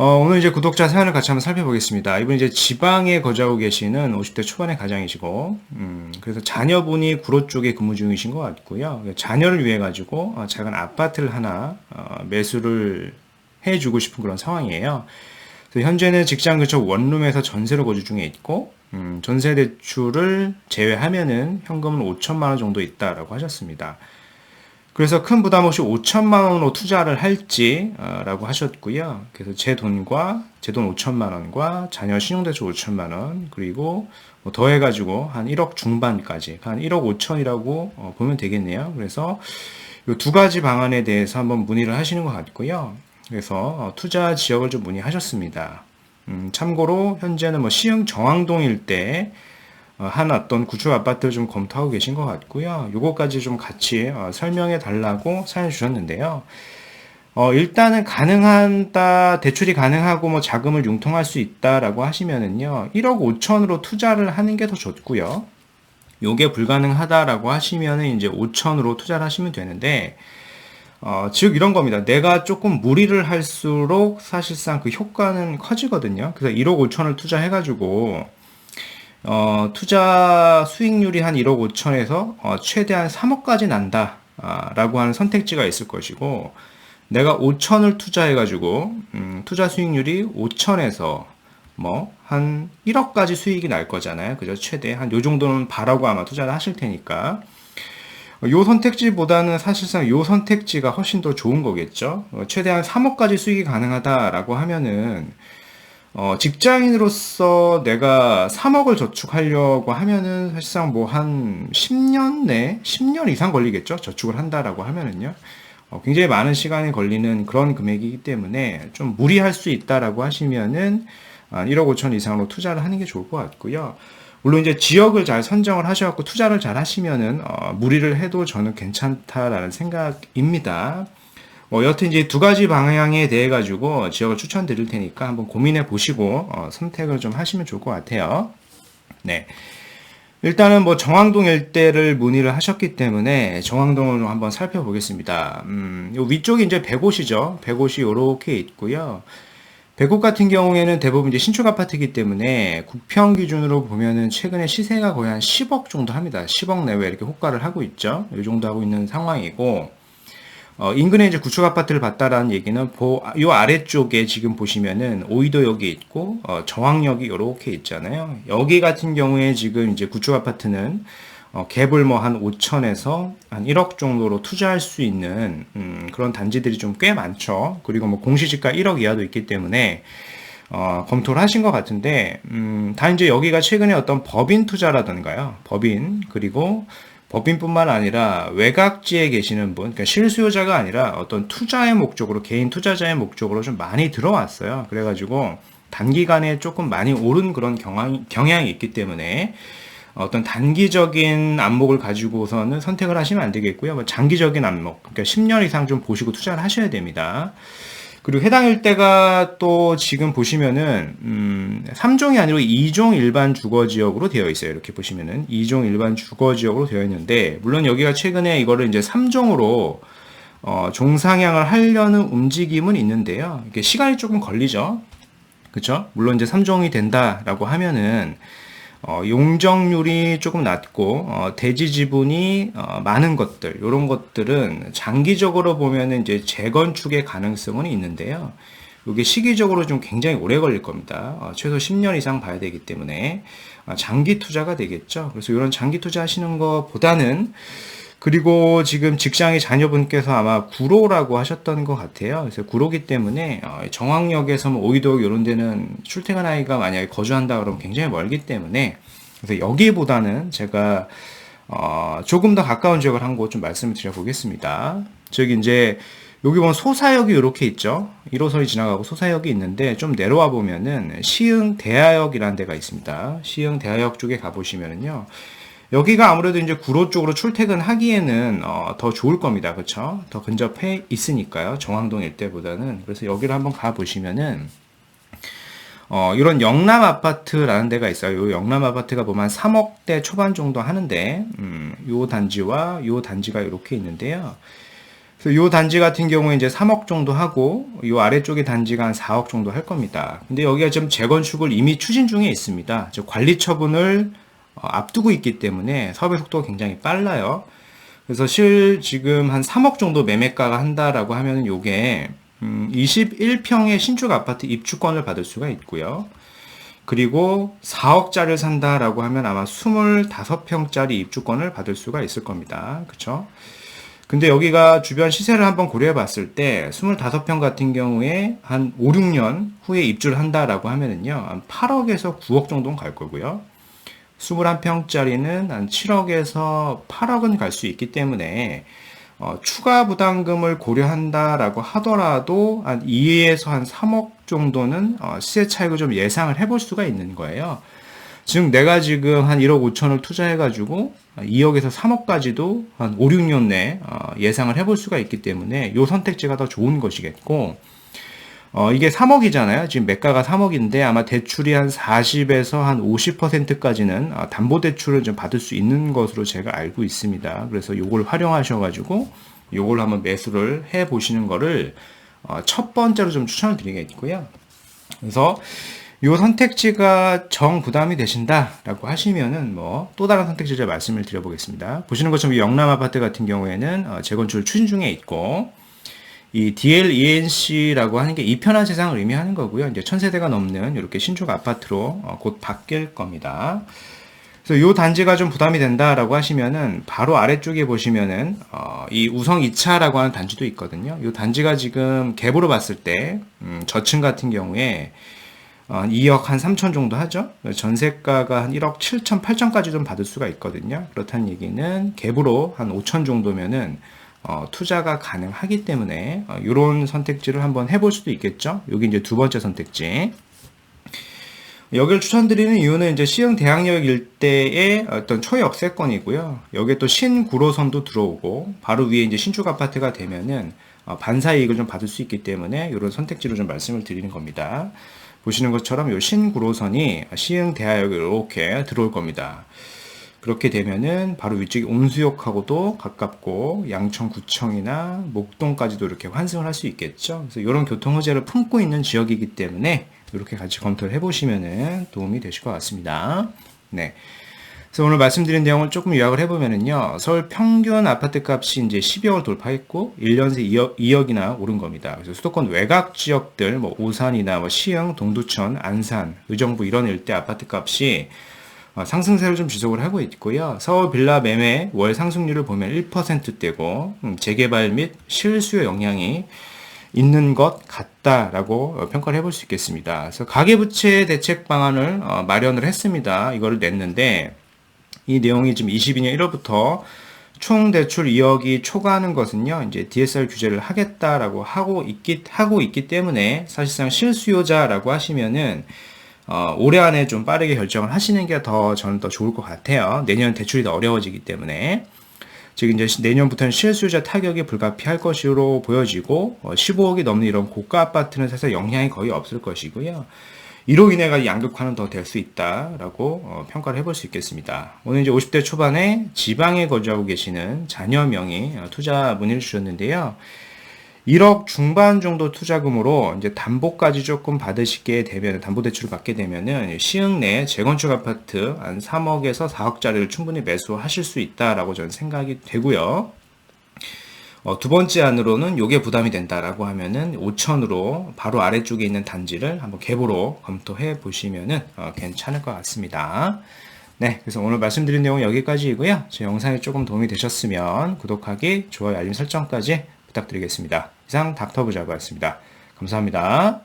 오늘 이제 구독자 사연을 같이 한번 살펴보겠습니다. 이분 이제 지방에 거주하고 계시는 50대 초반의 가장이시고, 그래서 자녀분이 구로 쪽에 근무 중이신 것 같고요. 자녀를 위해 가지고 작은 아파트를 하나 매수를 해주고 싶은 그런 상황이에요. 그래서 현재는 직장 근처 원룸에서 전세로 거주 중에 있고, 전세 대출을 제외하면은 현금은 5천만 원 정도 있다라고 하셨습니다. 그래서 큰 부담 없이 5천만 원으로 투자를 할지 라고 하셨고요. 그래서 제 돈 5천만 원과 자녀 신용대출 5천만 원, 그리고 뭐 더해가지고 한 1억 중반까지, 한 1억 5천이라고 보면 되겠네요. 그래서 이 두 가지 방안에 대해서 한번 문의를 하시는 것 같고요. 그래서 투자 지역을 좀 문의하셨습니다. 참고로 현재는 뭐 시흥 정왕동 일대 한 어떤 구축 아파트를 좀 검토하고 계신 것 같고요. 요거까지 좀 같이 설명해 달라고 사연 주셨는데요. 일단은 가능하다, 대출이 가능하고 뭐 자금을 융통할 수 있다라고 하시면은요, 1억 5천으로 투자를 하는 게 더 좋고요. 요게 불가능하다라고 하시면은 이제 5천으로 투자를 하시면 되는데, 즉 이런 겁니다. 내가 조금 무리를 할수록 사실상 그 효과는 커지거든요. 그래서 1억 5천을 투자해가지고 투자 수익률이 한 1억 5천에서 최대한 3억까지 난다 라고 하는 선택지가 있을 것이고, 내가 5천을 투자해가지고 투자 수익률이 5천에서 뭐 한 1억까지 수익이 날 거잖아요. 그죠? 최대 한 요 정도는 바라고 아마 투자를 하실 테니까 요 선택지보다는 사실상 요 선택지가 훨씬 더 좋은 거겠죠. 최대한 3억까지 수익이 가능하다라고 하면은 직장인으로서 내가 3억을 저축하려고 하면은 사실상 뭐 한 10년 이상 걸리겠죠? 저축을 한다라고 하면은요. 굉장히 많은 시간이 걸리는 그런 금액이기 때문에 좀 무리할 수 있다라고 하시면은 1억 5천 이상으로 투자를 하는 게 좋을 것 같고요. 물론 이제 지역을 잘 선정을 하셔갖고 투자를 잘 하시면은 무리를 해도 저는 괜찮다라는 생각입니다. 여튼 이제 두 가지 방향에 대해 가지고 지역을 추천드릴 테니까 한번 고민해 보시고 선택을 좀 하시면 좋을 것 같아요. 네. 일단은 뭐 정왕동 일대를 문의를 하셨기 때문에 정왕동을 한번 살펴보겠습니다. 요 위쪽이 이제 100곳이죠. 100곳이 요렇게 있고요. 100곳 같은 경우에는 대부분 이제 신축 아파트이기 때문에 국평 기준으로 보면은 최근에 시세가 거의 한 10억 정도 합니다. 10억 내외 이렇게 호가를 하고 있죠. 이 정도 하고 있는 상황이고, 인근에 이제 구축 아파트를 봤다라는 얘기는 요 아래쪽에 지금 보시면은 오이도역이 있고 정왕역이 이렇게 있잖아요. 여기 같은 경우에 지금 이제 구축 아파트는 갭을 뭐 한 5천에서 한 1억 정도로 투자할 수 있는 그런 단지들이 좀 꽤 많죠. 그리고 뭐 공시지가 1억 이하도 있기 때문에 검토를 하신 것 같은데, 다 이제 여기가 최근에 어떤 법인 투자라던가요. 법인, 그리고 법인뿐만 아니라 외곽지에 계시는 분, 그러니까 실수요자가 아니라 어떤 투자의 목적으로, 개인 투자자의 목적으로 좀 많이 들어왔어요. 그래가지고 단기간에 조금 많이 오른 그런 경향이 있기 때문에 어떤 단기적인 안목을 가지고서는 선택을 하시면 안 되겠고요. 뭐 장기적인 안목, 그러니까 10년 이상 좀 보시고 투자를 하셔야 됩니다. 그리고 해당 일대가 또 지금 보시면은 3종이 아니고 2종 일반 주거 지역으로 되어 있어요. 이렇게 보시면은 2종 일반 주거 지역으로 되어 있는데, 물론 여기가 최근에 이거를 이제 3종으로 종상향을 하려는 움직임은 있는데요. 이게 시간이 조금 걸리죠. 그렇죠? 물론 이제 3종이 된다라고 하면은 용적률이 조금 낮고 대지 지분이 많은 것들, 이런 것들은 장기적으로 보면은 이제 재건축의 가능성은 있는데요. 이게 시기적으로 좀 굉장히 오래 걸릴 겁니다. 최소 10년 이상 봐야 되기 때문에 장기 투자가 되겠죠. 그래서 이런 장기 투자 하시는 것보다는, 그리고 지금 직장의 자녀분께서 아마 구로라고 하셨던 것 같아요. 그래서 구로기 때문에 정왕역에서 뭐 오이도 이런 데는 출퇴근하기가 만약에 거주한다 그러면 굉장히 멀기 때문에, 그래서 여기보다는 제가 조금 더 가까운 지역을 한 곳 좀 말씀을 드려보겠습니다. 즉 이제 여기 보면 소사역이 이렇게 있죠. 1호선이 지나가고 소사역이 있는데, 좀 내려와 보면은 시흥 대하역이라는 데가 있습니다. 시흥 대하역 쪽에 가보시면은요, 여기가 아무래도 이제 구로 쪽으로 출퇴근하기에는 더 좋을 겁니다. 그렇죠? 더 근접해 있으니까요. 정왕동 일대보다는. 그래서 여기를 한번 가 보시면은 이런 영남 아파트라는 데가 있어요. 요 영남 아파트가 보면 한 3억대 초반 정도 하는데, 요 단지와 요 단지가 이렇게 있는데요. 그래서 요 단지 같은 경우에 이제 3억 정도 하고 요 아래쪽의 단지가 한 4억 정도 할 겁니다. 근데 여기가 지금 재건축을 이미 추진 중에 있습니다. 즉 관리 처분을 앞두고 있기 때문에 사업의 속도가 굉장히 빨라요. 그래서 지금 한 3억 정도 매매가가 한다라고 하면은 요게 21평의 신축 아파트 입주권을 받을 수가 있고요. 그리고 4억짜리를 산다라고 하면 아마 25평짜리 입주권을 받을 수가 있을 겁니다. 그쵸? 근데 여기가 주변 시세를 한번 고려해 봤을 때 25평 같은 경우에 한 5, 6년 후에 입주를 한다라고 하면은요, 한 8억에서 9억 정도는 갈 거고요. 21평짜리는 한 7억에서 8억은 갈 수 있기 때문에 추가 부담금을 고려한다라고 하더라도 한 2에서 한 3억 정도는 시세 차익을 좀 예상을 해볼 수가 있는 거예요. 즉 내가 지금 한 1억 5천을 투자해가지고 2억에서 3억까지도 한 5, 6년 내에 예상을 해볼 수가 있기 때문에 이 선택지가 더 좋은 것이겠고, 이게 3억이잖아요. 지금 매가가 3억인데 아마 대출이 한 40에서 한 50%까지는 담보대출을 좀 받을 수 있는 것으로 제가 알고 있습니다. 그래서 요걸 활용하셔가지고 요걸 한번 매수를 해 보시는 거를 첫 번째로 좀 추천을 드리겠고요. 그래서 요 선택지가 정 부담이 되신다라고 하시면은 뭐 또 다른 선택지를 말씀을 드려보겠습니다. 보시는 것처럼 영남 아파트 같은 경우에는 재건축을 추진 중에 있고, 이 DLENC라고 하는 게 이편한 세상을 의미하는 거고요. 이제 1000세대가 넘는 이렇게 신축 아파트로 곧 바뀔 겁니다. 그래서 요 단지가 좀 부담이 된다라고 하시면은 바로 아래쪽에 보시면은 이 우성 2차라고 하는 단지도 있거든요. 요 단지가 지금 갭으로 봤을 때 저층 같은 경우에 2억 한 3천 정도 하죠. 전세가가 한 1억 7천, 8천까지 좀 받을 수가 있거든요. 그렇다는 얘기는 갭으로 한 5천 정도면은 투자가 가능하기 때문에 이런 선택지를 한번 해볼 수도 있겠죠. 여기 이제 두 번째 선택지. 여기를 추천드리는 이유는 이제 시흥 대학역 일대의 어떤 초역세권이고요. 여기에 또 신구로선도 들어오고 바로 위에 이제 신축 아파트가 되면은 반사 이익을 좀 받을 수 있기 때문에 이런 선택지로 좀 말씀을 드리는 겁니다. 보시는 것처럼 이 신구로선이 시흥 대학역에 이렇게 들어올 겁니다. 그렇게 되면은 바로 위쪽이 온수역하고도 가깝고 양천구청이나 목동까지도 이렇게 환승을 할 수 있겠죠. 그래서 이런 교통 호재를 품고 있는 지역이기 때문에 이렇게 같이 검토를 해보시면은 도움이 되실 것 같습니다. 네. 그래서 오늘 말씀드린 내용을 조금 요약을 해보면은요, 서울 평균 아파트 값이 이제 12억을 돌파했고 1년 새 2억이나 오른 겁니다. 그래서 수도권 외곽 지역들, 뭐 오산이나 뭐 시흥, 동두천, 안산, 의정부 이런 일대 아파트 값이 상승세를 좀 지속을 하고 있고요. 서울 빌라 매매 월 상승률을 보면 1%대고 재개발 및 실수요 영향이 있는 것 같다라고 평가를 해볼 수 있겠습니다. 그래서 가계부채 대책 방안을 마련을 했습니다. 이거를 냈는데 이 내용이 지금 22년 1월부터 총 대출 2억이 초과하는 것은요, 이제 DSR 규제를 하겠다라고 하고 있기 때문에 사실상 실수요자라고 하시면은 올해 안에 좀 빠르게 결정을 하시는 게 저는 더 좋을 것 같아요. 내년 대출이 더 어려워지기 때문에. 즉 이제 내년부터는 실수요자 타격이 불가피할 것으로 보여지고 15억이 넘는 이런 고가 아파트는 사실 영향이 거의 없을 것이고요. 이로 인해 양극화는 더 될 수 있다라고 평가를 해볼 수 있겠습니다. 오늘 이제 50대 초반에 지방에 거주하고 계시는 자녀명이 투자 문의를 주셨는데요. 1억 중반 정도 투자금으로 이제 담보까지 조금 받으시게 되면, 담보대출을 받게 되면은 시흥 내 재건축 아파트 한 3억에서 4억짜리를 충분히 매수하실 수 있다라고 저는 생각이 되고요. 두 번째 안으로는 요게 부담이 된다라고 하면은 5천으로 바로 아래쪽에 있는 단지를 한번 갭으로 검토해 보시면은 괜찮을 것 같습니다. 네, 그래서 오늘 말씀드린 내용은 여기까지이고요. 제 영상이 조금 도움이 되셨으면 구독하기, 좋아요, 알림 설정까지 부탁드리겠습니다. 이상 닥터부자고였습니다. 감사합니다.